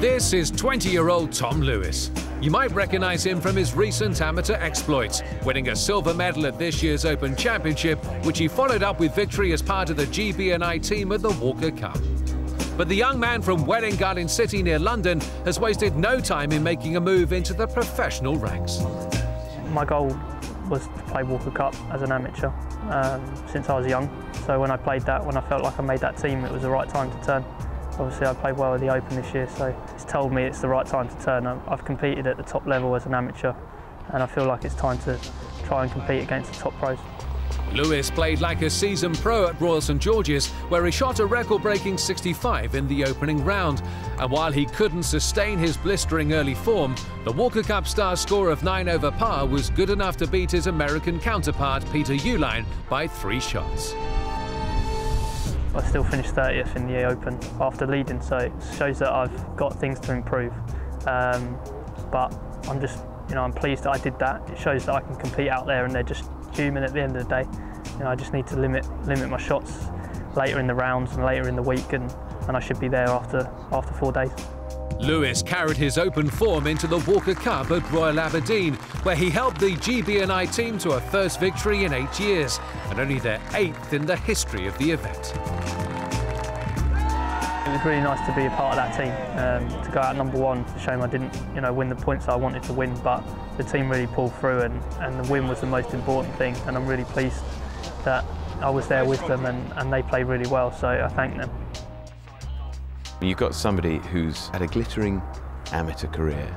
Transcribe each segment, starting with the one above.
This is 20-year-old Tom Lewis. You might recognise him from his recent amateur exploits, winning a silver medal at this year's Open Championship, which he followed up with victory as part of the GB&I team at the Walker Cup. But the young man from Welwyn Garden City near London has wasted no time in making a move into the professional ranks. My goal was to play Walker Cup as an amateur since I was young. So when I played that, when I felt like I made that team, it was the right time to turn. Obviously I played well at the Open this year, so it's told me it's the right time to turn. I've competed at the top level as an amateur, and I feel like it's time to try and compete against the top pros. Lewis played like a seasoned pro at Royal St George's, where he shot a record-breaking 65 in the opening round. And while he couldn't sustain his blistering early form, the Walker Cup star's score of 9 over par was good enough to beat his American counterpart Peter Uihlein by 3 shots. I still finished 30th in the Open after leading, so it shows that I've got things to improve. But I'm just, I'm pleased that I did that. It shows that I can compete out there, and they're just human at the end of the day. I just need to limit my shots later in the rounds and later in the week, and I should be there after 4 days. Lewis carried his Open form into the Walker Cup at Royal Aberdeen, where he helped the GB&I team to a first victory in 8 years, and only their 8th in the history of the event. It was really nice to be a part of that team, to go out #1. It's a shame I didn't, win the points I wanted to win, but the team really pulled through, and the win was the most important thing, and I'm really pleased that I was there with them, and they played really well, so I thank them. You've got somebody who's had a glittering amateur career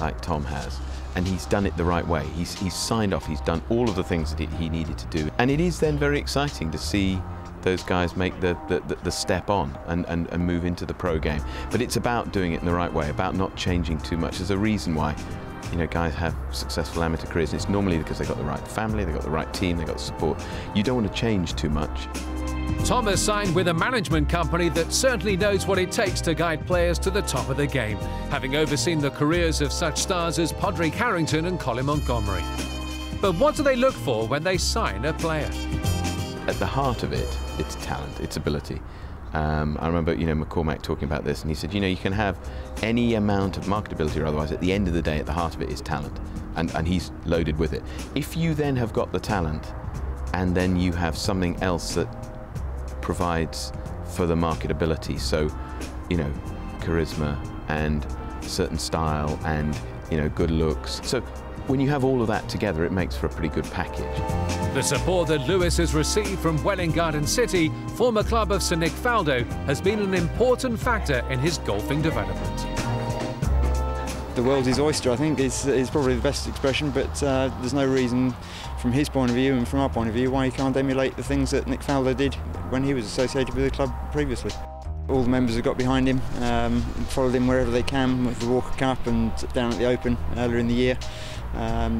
like Tom has, and he's done it the right way. He's signed off, he's done all of the things that he needed to do. And it is then very exciting to see those guys make the step on and move into the pro game. But it's about doing it in the right way, about not changing too much. There's a reason why guys have successful amateur careers, and it's normally because they've got the right family, they've got the right team, they've got support. You don't want to change too much. Tom has signed with a management company that certainly knows what it takes to guide players to the top of the game, having overseen the careers of such stars as Padraig Harrington and Colin Montgomerie. But what do they look for when they sign a player? At the heart of it, it's talent, it's ability. I remember, McCormack talking about this, and he said, you can have any amount of marketability or otherwise. At the end of the day, at the heart of it is talent, and he's loaded with it. If you then have got the talent, and then you have something else that provides for the marketability, so charisma and certain style and good looks. So when you have all of that together, it makes for a pretty good package. The support that Lewis has received from Welwyn Garden City, former club of Sir Nick Faldo, has been an important factor in his golfing development. The world's his oyster, I think, is probably the best expression, but there's no reason from his point of view and from our point of view why he can't emulate the things that Nick Faldo did when he was associated with the club previously. All the members have got behind him, followed him wherever they can with the Walker Cup and down at the Open earlier in the year.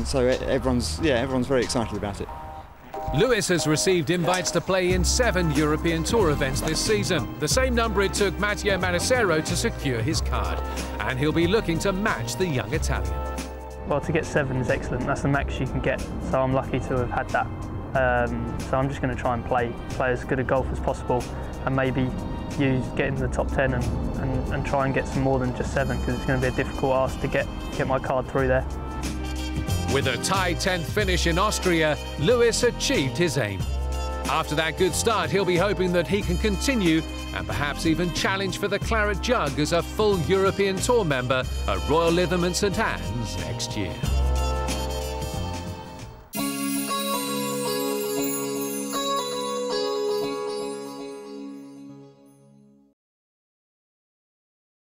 So everyone's very excited about it. Lewis has received invites to play in 7 European Tour events this season, the same number it took Matteo Manassero to secure his card, and he'll be looking to match the young Italian. Well, to get 7 is excellent. That's the max you can get, so I'm lucky to have had that. So I'm just going to try and play as good a golf as possible, and maybe get into the top 10 and try and get some more than just 7, because it's going to be a difficult ask to get my card through there. With a tied 10th finish in Austria, Lewis achieved his aim. After that good start, he'll be hoping that he can continue and perhaps even challenge for the Claret Jug as a full European Tour member at Royal Lytham and St Anne's next year.